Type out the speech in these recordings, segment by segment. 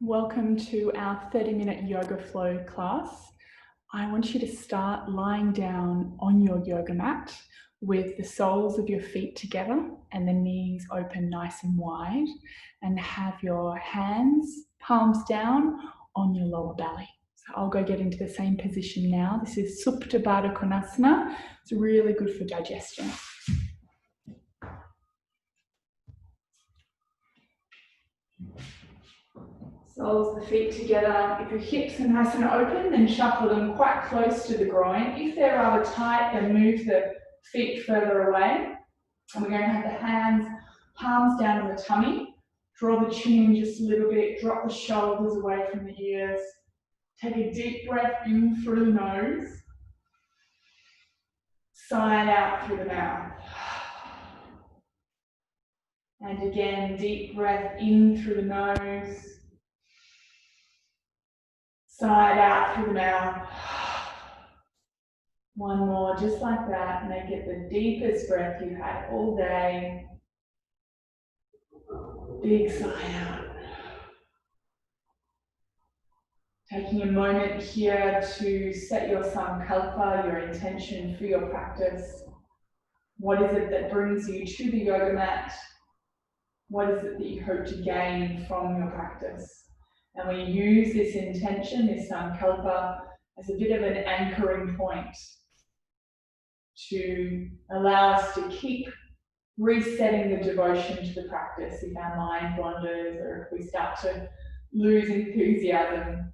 Welcome to our 30-minute yoga flow class. I want you to start lying down on your yoga mat with the soles of your feet together and the knees open nice and wide, and have your hands, palms down, on your lower belly. So I'll go get into the same position now. This is Supta Baddha Konasana. It's really good for digestion. Soles of the feet together. If your hips are nice and open, then shuffle them quite close to the groin. If they're rather tight, then move the feet further away. And we're going to have the hands, palms down on the tummy. Draw the chin in just a little bit. Drop the shoulders away from the ears. Take a deep breath in through the nose. Sigh out through the mouth. And again, deep breath in through the nose. Sigh out through the mouth. One more, just like that. Make it the deepest breath you've had all day. Big sigh out. Taking a moment here to set your sankalpa, your intention for your practice. What is it that brings you to the yoga mat? What is it that you hope to gain from your practice? And we use this intention, this sankalpa, as a bit of an anchoring point to allow us to keep resetting the devotion to the practice if our mind wanders or if we start to lose enthusiasm.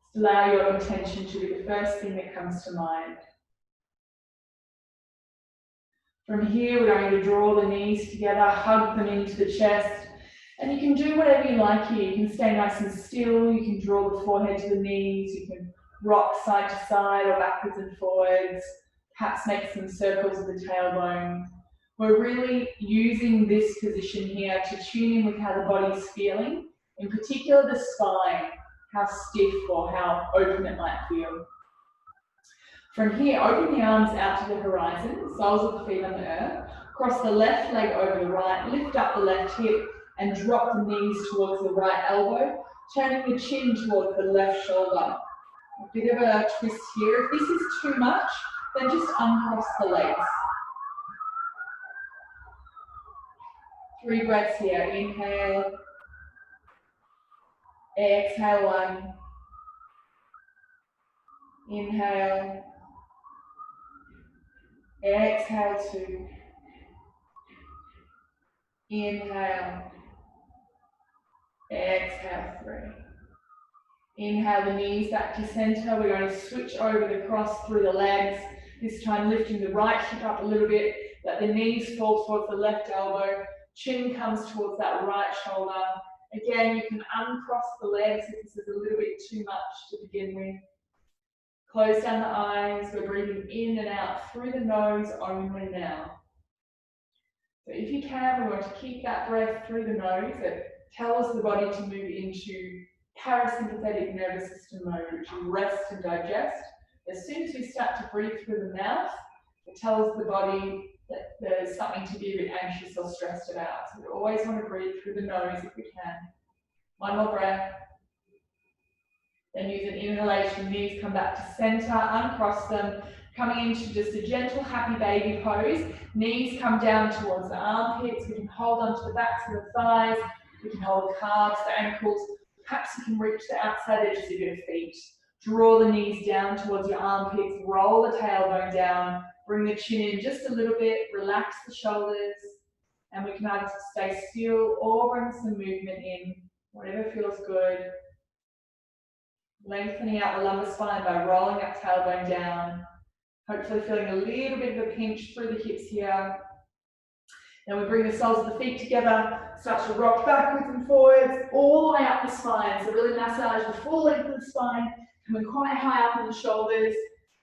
Just allow your intention to be the first thing that comes to mind. From here, we're going to draw the knees together, hug them into the chest, and you can do whatever you like here. You can stay nice and still, you can draw the forehead to the knees, you can rock side to side or backwards and forwards, perhaps make some circles with the tailbone. We're really using this position here to tune in with how the body's feeling, in particular the spine, how stiff or how open it might feel. From here, open the arms out to the horizon, soles of the feet on the earth, cross the left leg over the right, lift up the left hip and drop the knees towards the right elbow, turning the chin towards the left shoulder. A bit of a twist here. If this is too much, then just uncross the legs. 3 breaths here. Inhale. Exhale 1. Inhale. Exhale 2. Inhale. Exhale 3. Inhale the knees back to center. We're going to switch over the cross through the legs. This time lifting the right hip up a little bit. Let the knees fall towards the left elbow. Chin comes towards that right shoulder. Again, you can uncross the legs if this is a little bit too much to begin with. Close down the eyes. We're breathing in and out through the nose only now. So if you can, we want to keep that breath through the nose. It tells the body to move into parasympathetic nervous system mode, which is rest and digest. As soon as we start to breathe through the mouth, it tells the body that there's something to be a bit anxious or stressed about. So we always want to breathe through the nose if we can. One more breath. Then use an inhalation, knees come back to center, uncross them, coming into just a gentle happy baby pose. Knees come down towards the armpits. We can hold onto the backs of the thighs. We can hold the calves, the ankles. Perhaps you can reach the outside edges of your feet. Draw the knees down towards your armpits. Roll the tailbone down. Bring the chin in just a little bit. Relax the shoulders. And we can either stay still or bring some movement in. Whatever feels good. Lengthening out the lumbar spine by rolling that tailbone down. Hopefully feeling a little bit of a pinch through the hips here. Then we bring the soles of the feet together, start to rock backwards and forwards, all the way up the spine. So really massage the full length of the spine, coming quite high up on the shoulders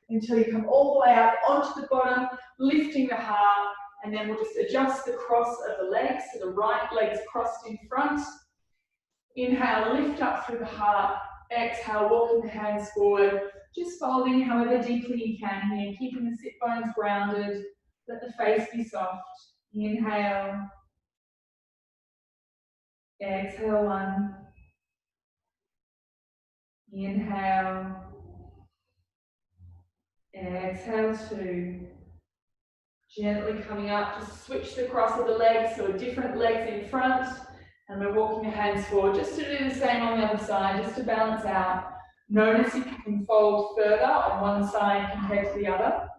until you come all the way up onto the bottom, lifting the heart, and then we'll just adjust the cross of the legs, so the right leg's crossed in front. Inhale, lift up through the heart. Exhale, walking the hands forward, just folding however deeply you can here, keeping the sit bones grounded, let the face be soft. Inhale. Exhale 1. Inhale. Exhale 2. Gently coming up, just switch the cross of the legs, so different legs in front, and we're walking the hands forward, just to do the same on the other side, just to balance out. Notice if you can fold further on one side compared to the other.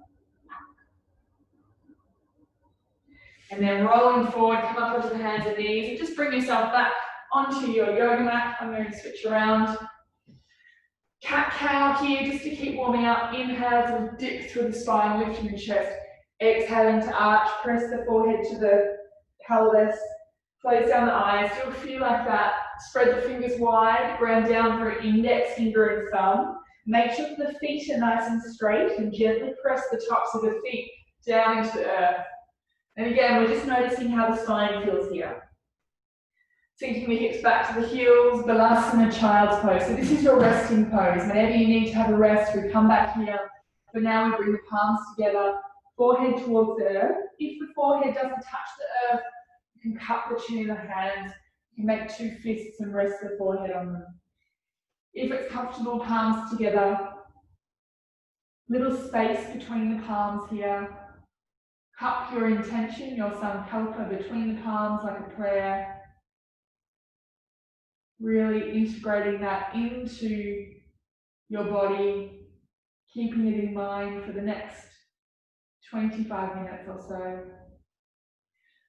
And then rolling forward, come up onto the hands and knees, and just bring yourself back onto your yoga mat. I'm going to switch around. Cat-cow here, just to keep warming up. Inhale to dip through the spine, lifting the chest. Exhaling to arch, press the forehead to the pelvis. Close down the eyes. You'll feel like that. Spread the fingers wide, ground down through index finger and thumb. Make sure that the feet are nice and straight, and gently press the tops of the feet down into the earth. And again, we're just noticing how the spine feels here. Sinking the hips back to the heels, Balasana Child's Pose. So this is your resting pose. Whenever you need to have a rest, we come back here. For now, we bring the palms together, forehead towards the earth. If the forehead doesn't touch the earth, you can cup the chin in the hands. You can make 2 fists and rest the forehead on them. If it's comfortable, palms together. Little space between the palms here. Cup your intention, your sankalpa between the palms like a prayer. Really integrating that into your body, keeping it in mind for the next 25 minutes or so.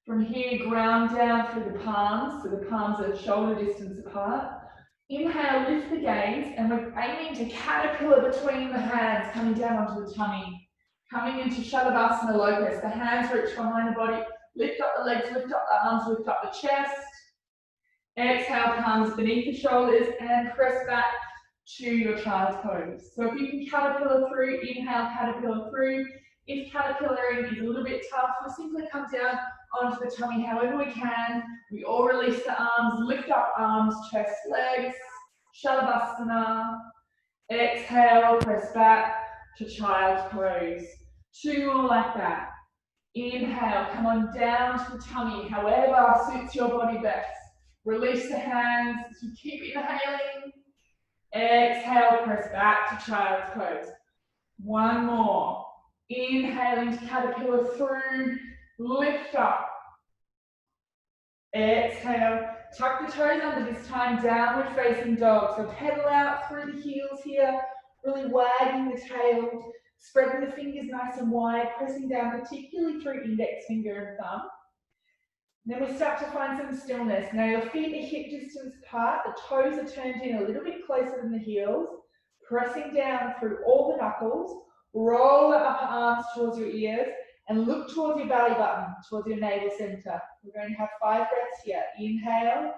From here, ground down through the palms, so the palms are shoulder distance apart. Inhale, lift the gaze, and we're aiming to caterpillar between the hands, coming down onto the tummy. Coming into Shalabhasana Locust, the hands reach behind the body, lift up the legs, lift up the arms, lift up the chest. Exhale, palms beneath the shoulders, and press back to your child's pose. So if you can caterpillar through, inhale, caterpillar through. If caterpillaring is a little bit tough, we'll simply come down onto the tummy however we can. We all release the arms, lift up arms, chest, legs, Shalabhasana. Exhale, press back to child's pose. 2 more like that. Inhale, come on down to the tummy, however suits your body best. Release the hands as you keep inhaling. Exhale, press back to child's pose. 1 more. Inhaling to caterpillar through, lift up. Exhale, tuck the toes under this time, downward facing dog. So pedal out through the heels here, really wagging the tail, spreading the fingers nice and wide, pressing down particularly through index finger and thumb. Then we start to find some stillness. Now your feet are hip distance apart, the toes are turned in a little bit closer than the heels, pressing down through all the knuckles, roll the upper arms towards your ears, and look towards your belly button, towards your navel center. We're going to have 5 breaths here. Inhale,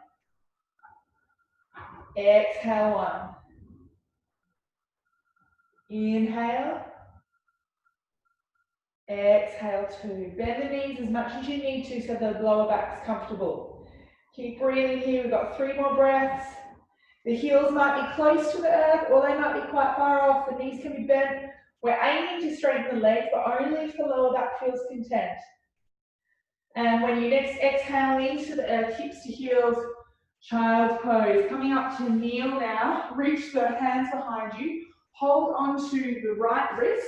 exhale 1. Inhale, exhale 2. Bend the knees as much as you need to so the lower back's comfortable. Keep breathing here. We've got 3 more breaths. The heels might be close to the earth or they might be quite far off. The knees can be bent. We're aiming to straighten the legs, but only if the lower back feels content. And when you next exhale, knees to the earth, hips to heels, child's pose. Coming up to kneel now. Reach the hands behind you. Hold onto the right wrist.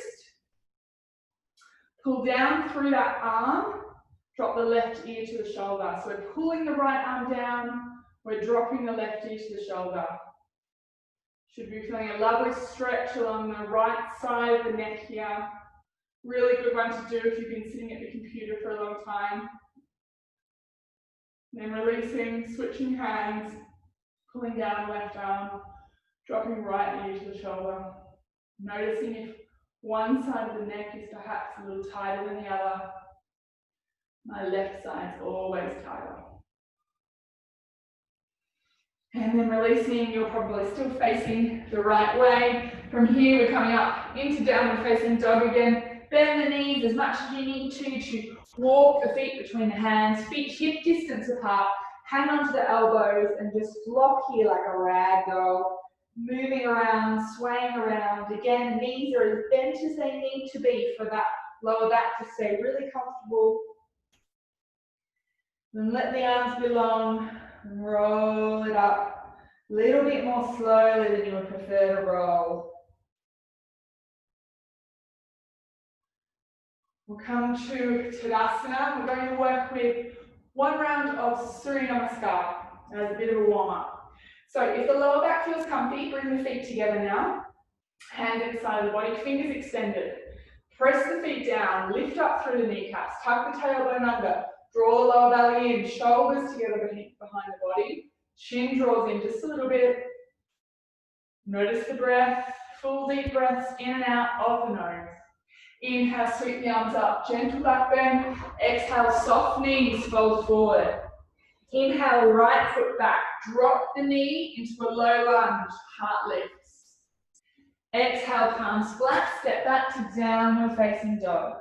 Pull down through that arm. Drop the left ear to the shoulder. So we're pulling the right arm down. We're dropping the left ear to the shoulder. Should be feeling a lovely stretch along the right side of the neck here. Really good one to do if you've been sitting at the computer for a long time. Then releasing, switching hands, pulling down left arm, dropping right ear to the shoulder. Noticing if one side of the neck is perhaps a little tighter than the other. My left side's always tighter. And then releasing, you're probably still facing the right way. From here, we're coming up into downward facing dog again. Bend the knees as much as you need to walk the feet between the hands, feet hip distance apart. Hang onto the elbows and just flop here like a rag doll. Moving around, swaying around. Again, knees are as bent as they need to be for that lower back to stay really comfortable. Then let the arms be long. Roll it up a little bit more slowly than you would prefer to roll. We'll come to Tadasana. We're going to work with one round of Surya Namaskar as a bit of a warm-up. So if the lower back feels comfy, bring the feet together now. Hands inside of the body, fingers extended. Press the feet down, lift up through the kneecaps, tuck the tailbone under, draw the lower belly in, shoulders together behind the body. Chin draws in just a little bit. Notice the breath, full deep breaths in and out of the nose. Inhale, sweep the arms up, gentle back bend. Exhale, soft knees fold forward. Inhale, right foot back, drop the knee into a low lunge, heart lifts. Exhale, palms flat, step back to downward facing dog.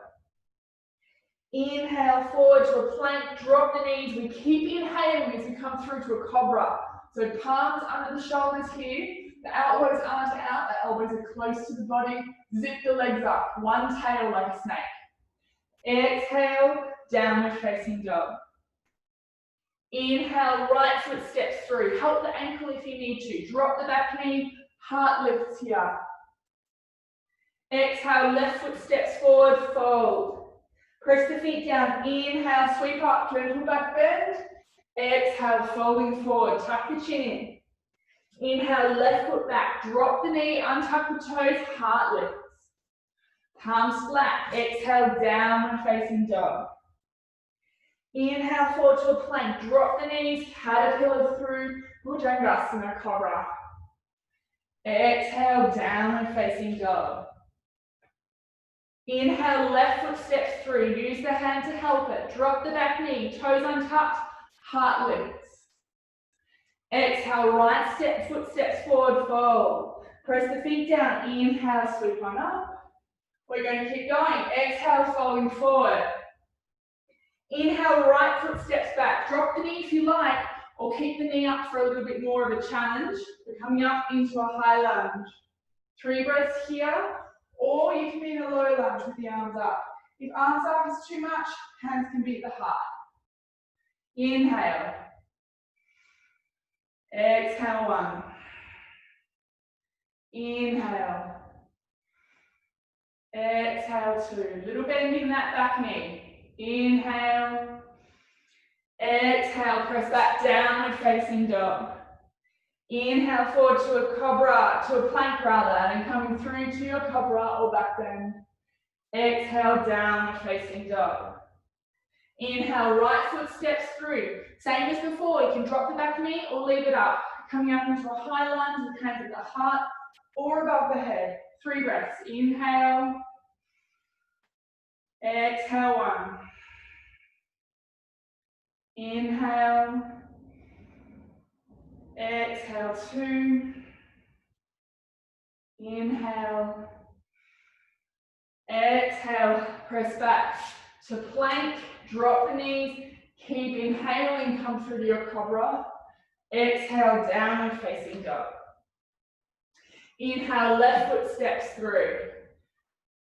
Inhale forward to a plank, drop the knees. We keep inhaling as we come through to a cobra. So palms under the shoulders here. The elbows aren't out, the elbows are close to the body. Zip the legs up, one tail like a snake. Exhale, downward facing dog. Inhale, right foot steps through. Help the ankle if you need to. Drop the back knee, heart lifts here. Exhale, left foot steps forward, fold. Press the feet down, inhale, sweep up, gentle back bend. Exhale, folding forward, tuck the chin in. Inhale, left foot back, drop the knee, untuck the toes, heart lifts. Palms flat, exhale, downward facing dog. Inhale forward to a plank, drop the knees, caterpillar through, Bhujangasana Cobra. Exhale, downward facing dog. Inhale, left foot steps through, use the hand to help it. Drop the back knee, toes untucked, heart lifts. Exhale, right foot steps forward, fold. Press the feet down, inhale, sweep on up. We're going to keep going. Exhale, folding forward. Inhale, right foot steps back. Drop the knee if you like, or keep the knee up for a little bit more of a challenge. We're coming up into a high lunge. 3 breaths here, or you can be in a low lunge with the arms up. If arms up is too much, hands can be at the heart. Inhale. Exhale, 1. Inhale. Exhale, 2. Little bend in that back knee. Inhale. Exhale, press back, downward facing dog. Inhale forward to a cobra, to a plank rather, and coming through to your cobra or back bend. Exhale, downward facing dog. Inhale, right foot steps through. Same as before, you can drop the back knee or leave it up. Coming up into a high lunge with hands at the heart or above the head. 3 breaths. Inhale. Exhale, 1. Inhale. Exhale, 2. Inhale. Exhale, press back to plank, drop the knees, keep inhaling, come through to your cobra. Exhale, downward facing dog. Inhale, left foot steps through.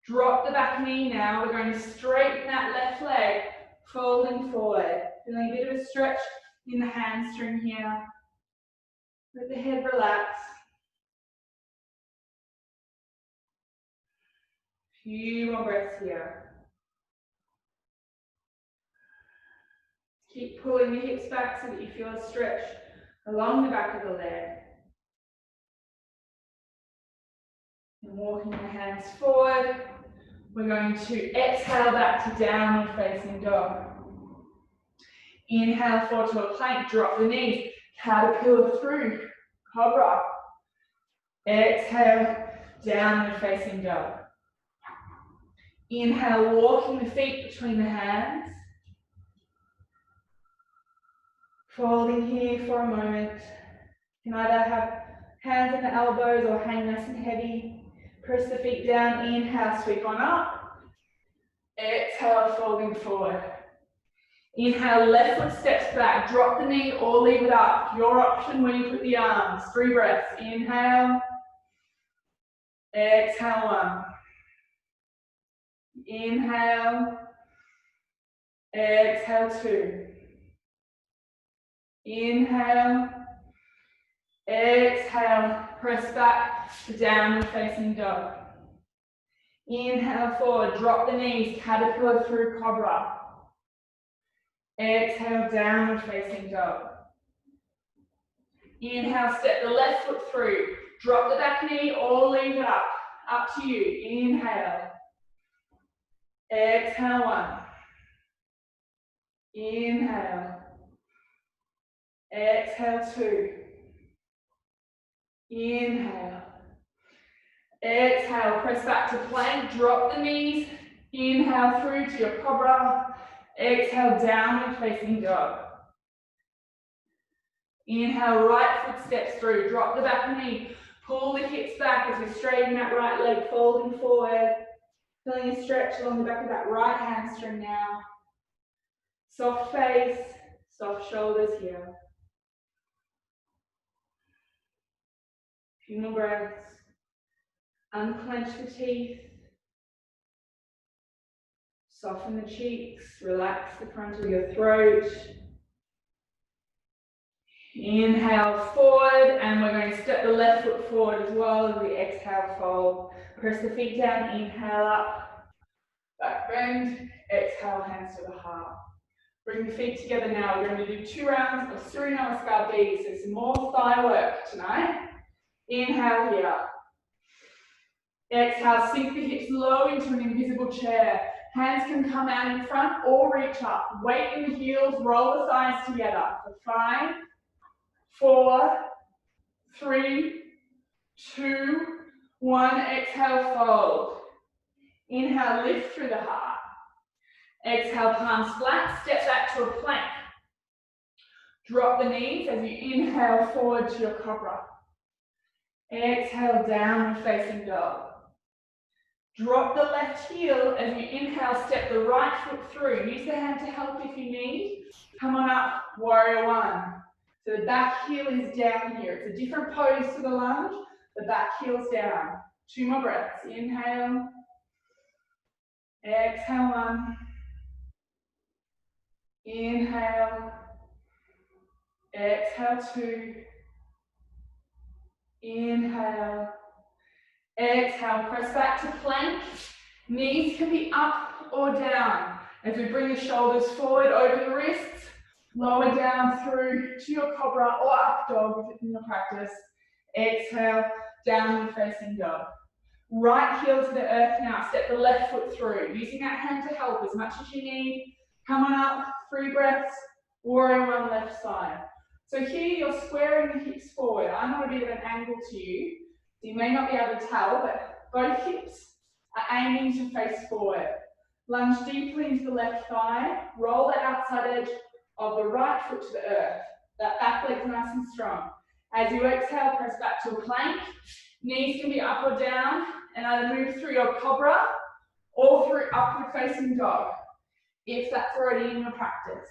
Drop the back knee now. We're going to straighten that left leg, folding forward. Feeling a bit of a stretch in the hamstring here. Let the head relax. Few more breaths here. Keep pulling the hips back so that you feel a stretch along the back of the leg. And walking the hands forward. We're going to exhale back to downward facing dog. Inhale forward to a plank, drop the knees, caterpillar through, cobra. Exhale, downward facing dog. Inhale, walking the feet between the hands. Folding here for a moment. You can either have hands on the elbows or hang nice and heavy. Press the feet down, inhale, sweep on up. Exhale, folding forward. Inhale, left foot steps back, drop the knee or leave it up. Your option when you put the arms. 3 breaths. Inhale. Exhale, 1. Inhale. Exhale, 2. Inhale. Exhale. Press back to downward facing dog. Inhale forward. Drop the knees. Caterpillar through cobra. Exhale. Downward facing dog. Inhale. Step the left foot through. Drop the back knee or leave it up. Up to you. Inhale. Exhale. One. Inhale. Exhale. Two. Inhale. Exhale. Press back to plank. Drop the knees. Inhale through to your cobra. Exhale. Downward facing dog. Inhale. Right foot steps through. Drop the back knee. Pull the hips back as we straighten that right leg, folding forward. Feeling a stretch along the back of that right hamstring now. Soft face, soft shoulders here. Few more breaths. Unclench the teeth. Soften the cheeks. Relax the front of your throat. Inhale forward, and we're going to step the left foot forward as well as we exhale, fold. Press the feet down, inhale up, back bend, exhale, hands to the heart. Bring the feet together now. We're going to do 2 rounds of Surya Namaskar B, so some more thigh work tonight. Inhale here. Exhale, sink the hips low into an invisible chair. Hands can come out in front or reach up. Weight in the heels, roll the thighs together for 5, 4, 3, 2, 1. Exhale, fold. Inhale, lift through the heart. Exhale, palms flat, step back to a plank. Drop the knees as you inhale forward to your cobra. Exhale, downward facing dog. Drop the left heel as you inhale, step the right foot through. Use the hand to help if you need. Come on up, warrior 1. So the back heel is down here. It's a different pose to the lunge. The back heel's down. 2 more breaths. Inhale. Exhale, 1. Inhale. Exhale, 2. Inhale. Exhale, press back to plank. Knees can be up or down. As we bring the shoulders forward over the wrists, lower down through to your cobra or up dog if it's in your practice. Exhale, downward facing dog. Right heel to the earth now. Step the left foot through. Using that hand to help as much as you need. Come on up, 3 breaths. Warrior 1 left side. So here you're squaring the hips forward. I'm on a bit of an angle to you. So you may not be able to tell, but both hips are aiming to face forward. Lunge deeply into the left thigh. Roll the outside edge of the right foot to the earth. That back leg's nice and strong. As you exhale, press back to a plank. Knees can be up or down, and either move through your cobra or through upward facing dog, if that's already in your practice.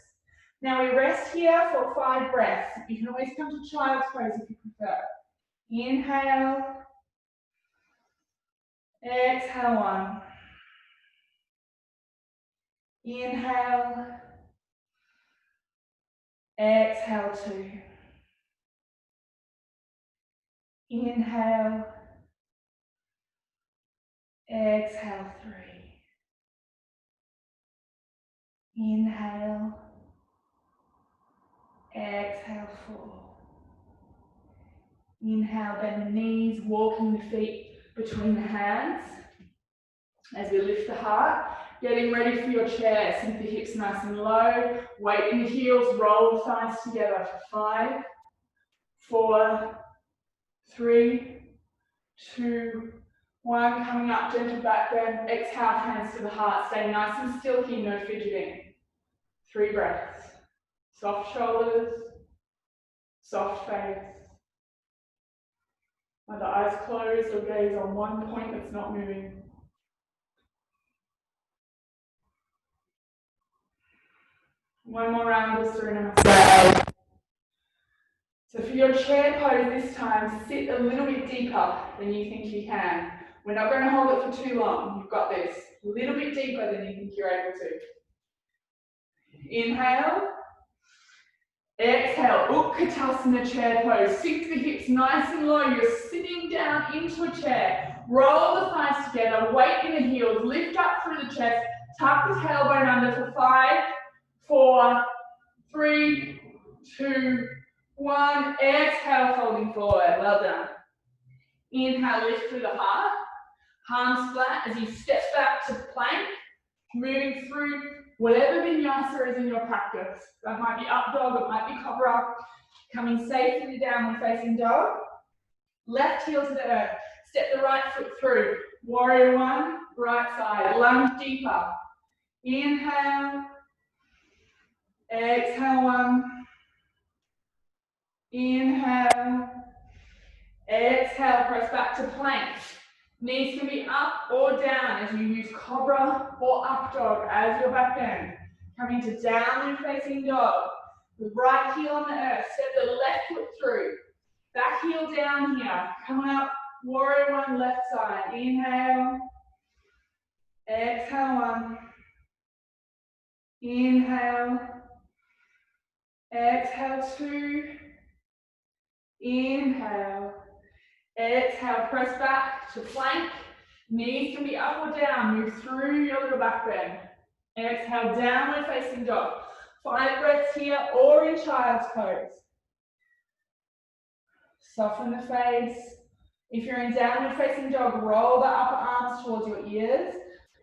Now we rest here for 5 breaths. You can always come to child's pose if you prefer. Inhale. Exhale, 1. Inhale. Exhale, 2. Inhale. Exhale, 3. Inhale. Exhale, 4. Inhale, bend the knees, walking the feet between the hands as we lift the heart. Getting ready for your chair. Sink the hips nice and low. Weight in the heels, roll the thighs together for 5, 4, 3, 2, 1. Coming up, gentle back bend. Exhale, hands to the heart. Stay nice and still here, no fidgeting. 3 breaths. Soft shoulders, soft face. Either eyes closed or gaze on one point that's not moving. One more round of Surya Namaskar. So for your chair pose this time, sit a little bit deeper than you think you can. We're not going to hold it for too long. You've got this. A little bit deeper than you think you're able to. Inhale. Exhale. exhale, Utkatasana chair pose. Sink the hips nice and low. You're sitting down into a chair. Roll the thighs together, weight in the heels, lift up through the chest, tuck the tailbone under for 5, 4, 3, 2, 1. Exhale, folding forward. Well done. Inhale, lift through the heart. Palms flat as you step back to plank, moving through whatever vinyasa is in your practice. That might be up dog, it might be cobra. Coming safely to downward facing dog. Left heel to the earth. Step the right foot through. Warrior one, right side. Lunge deeper. Inhale. Exhale one. Inhale. Exhale, press back to plank. Knees can be up or down as you use cobra or up dog as your back bend. Coming to downward facing dog. The right heel on the earth. Step the left foot through. Back heel down here. Coming up, warrior one, left side. Inhale. Exhale one. Inhale. Exhale two. Inhale. Exhale, press back to plank. Knees can be up or down. Move through your little back bend. Exhale, downward facing dog. 5 breaths here or in child's pose. Soften the face. If you're in downward facing dog, roll the upper arms towards your ears.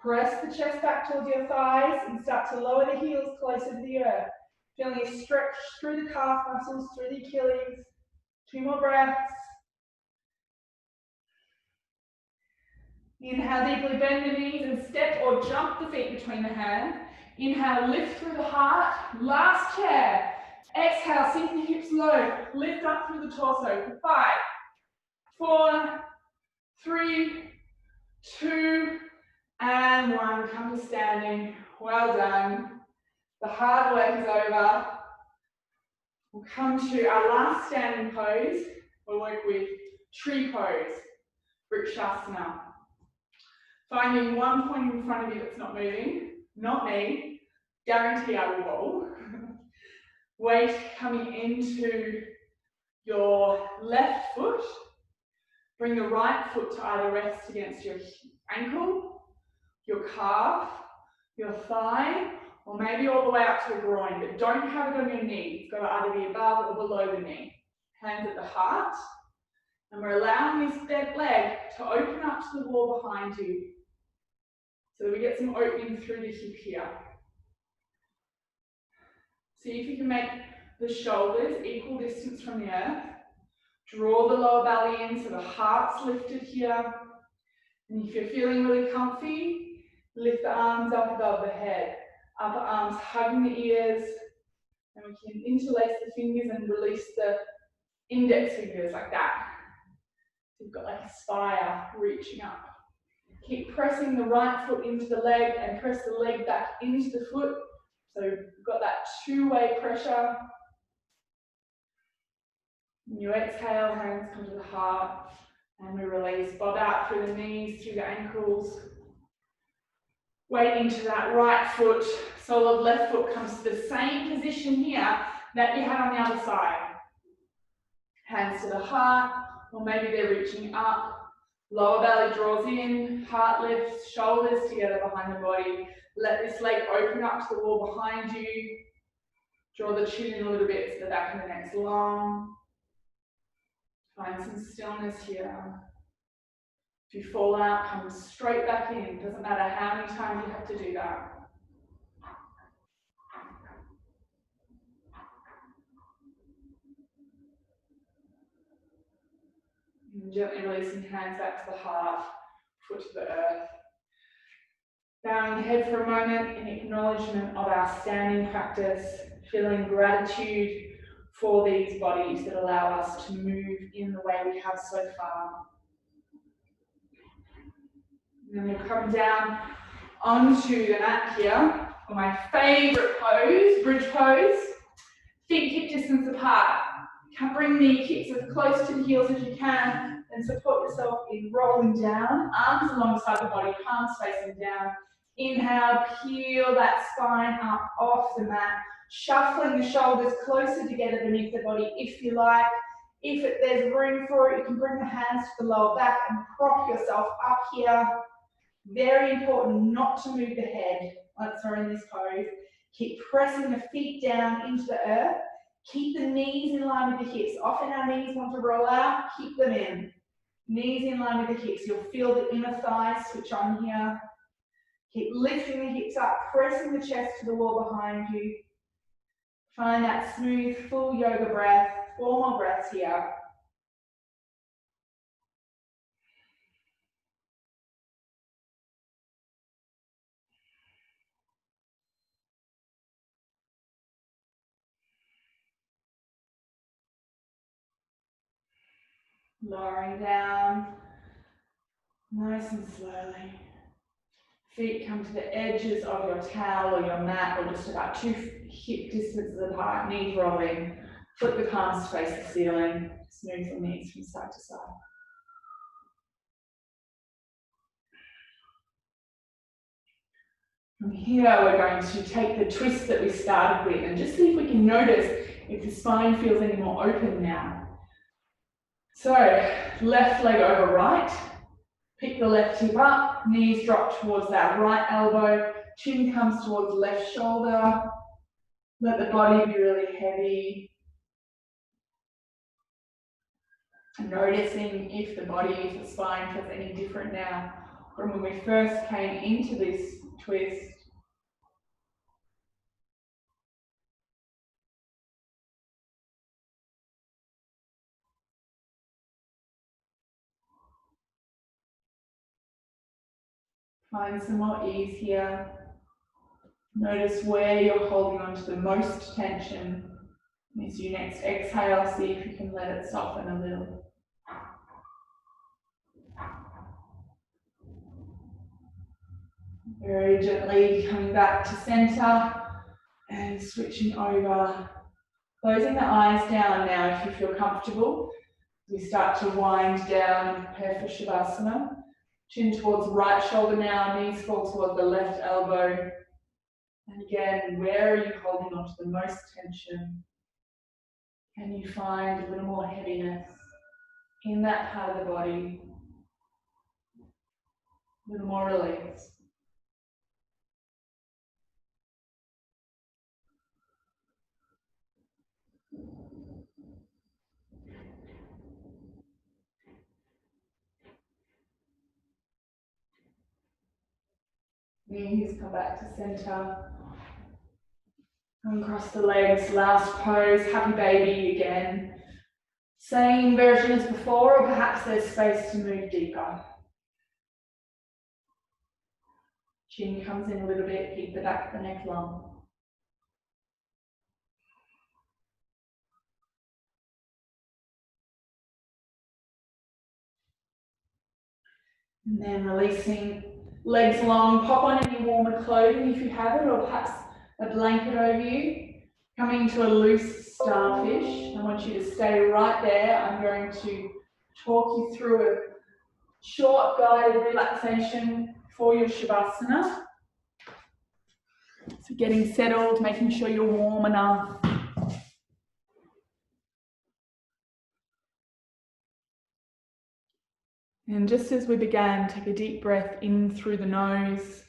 Press the chest back towards your thighs and start to lower the heels closer to the earth. Feeling a stretch through the calf muscles, through the Achilles. 2 more breaths. Inhale, deeply bend the knees and step or jump the feet between the hands. Inhale, lift through the heart. Last chair. Exhale, sink the hips low. Lift up through the torso for 5, 4, 3, 2, and 1. Come to standing. Well done. The hard work is over. We'll come to our last standing pose. We'll work with tree pose, Vrikshasana. Finding one point in front of you that's not moving, not me, guarantee I will roll. Weight coming into your left foot. Bring the right foot to either rest against your ankle, your calf, your thigh, or maybe all the way up to the groin, but don't have it on your knee. It's got to either be above or below the knee. Hands at the heart, and we're allowing this dead leg to open up to the wall behind you. So that we get some opening through the hip here. See if you can make the shoulders equal distance from the earth. Draw the lower belly in so the heart's lifted here. And if you're feeling really comfy, lift the arms up above the head. Upper arms hugging the ears. And we can interlace the fingers and release the index fingers like that. So you've got like a spire reaching up. Keep pressing the right foot into the leg and press the leg back into the foot. So you've got that two-way pressure. When you exhale, hands come to the heart, and we release. Bob out through the knees, through the ankles. Weight into that right foot, sole of left foot comes to the same position here that you had on the other side. Hands to the heart, or maybe they're reaching up. Lower belly draws in, heart lifts, shoulders together behind the body. Let this leg open up to the wall behind you. Draw the chin in a little bit so the back of the neck's long. Find some stillness here. If you fall out, come straight back in. Doesn't matter how many times you have to do that. And gently releasing hands back to the heart, foot to the earth. Bowing your head for a moment in acknowledgement of our standing practice, feeling gratitude for these bodies that allow us to move in the way we have so far. And then we'll come down onto the mat here for my favourite pose, bridge pose. Feet hip distance apart. Bring the hips as close to the heels as you can and support yourself in rolling down, arms alongside the body, palms facing down. Inhale, peel that spine up off the mat. Shuffling the shoulders closer together beneath the body if you like. If there's room for it, you can bring the hands to the lower back and prop yourself up here. Very important not to move the head once we're in this pose. Keep pressing the feet down into the earth. Keep the knees in line with the hips. Often our knees want to roll out, keep them in. Knees in line with the hips. You'll feel the inner thighs switch on here. Keep lifting the hips up, pressing the chest to the wall behind you. Find that smooth, full yoga breath. 4 more breaths here. Lowering down, nice and slowly. Feet come to the edges of your towel or your mat, or just about 2 hip distances apart, knees rolling. Flip the palms to face the ceiling. Smooth the knees from side to side. From here, we're going to take the twist that we started with and just see if we can notice if the spine feels any more open now. So, left leg over right. Pick the left hip up, knees drop towards that right elbow, chin comes towards left shoulder. Let the body be really heavy. Noticing if the body, if the spine feels any different now from when we first came into this twist. Find some more ease here. Notice where you're holding on to the most tension. As you next exhale, see if you can let it soften a little. Very gently coming back to center and switching over. Closing the eyes down now if you feel comfortable. We start to wind down and prepare for Shavasana. Chin towards the right shoulder now, knees fall towards the left elbow. And again, where are you holding on to the most tension? Can you find a little more heaviness in that part of the body? A little more release. Knees come back to center. Uncross the legs, last pose, happy baby again. Same version as before, or perhaps there's space to move deeper. Chin comes in a little bit, keep the back of the neck long. And then releasing legs long, pop on any warmer clothing if you have it, or perhaps a blanket over you. Coming to a loose starfish. I want you to stay right there. I'm going to talk you through a short guided relaxation for your Shavasana. So getting settled, making sure you're warm enough. And just as we began, take a deep breath in through the nose.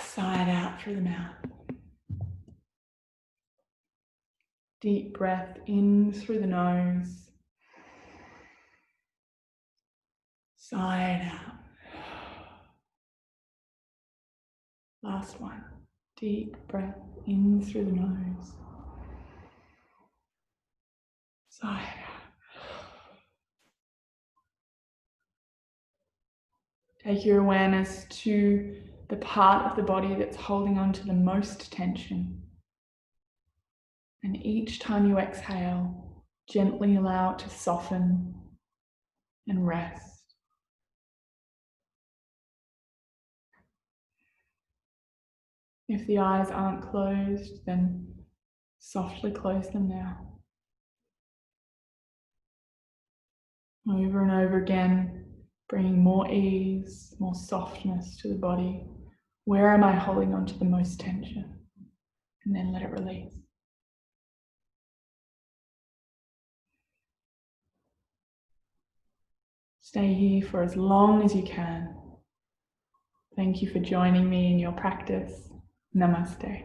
Sigh it out through the mouth. Deep breath in through the nose. Sigh it out. Last one. Deep breath in through the nose. Sigh it out. Take your awareness to the part of the body that's holding on to the most tension. And each time you exhale, gently allow it to soften and rest. If the eyes aren't closed, then softly close them now. Over and over again, bringing more ease, more softness to the body, Where am I holding on to the most tension? And then let it release. Stay here for as long as you can. Thank you for joining me in your practice. Namaste.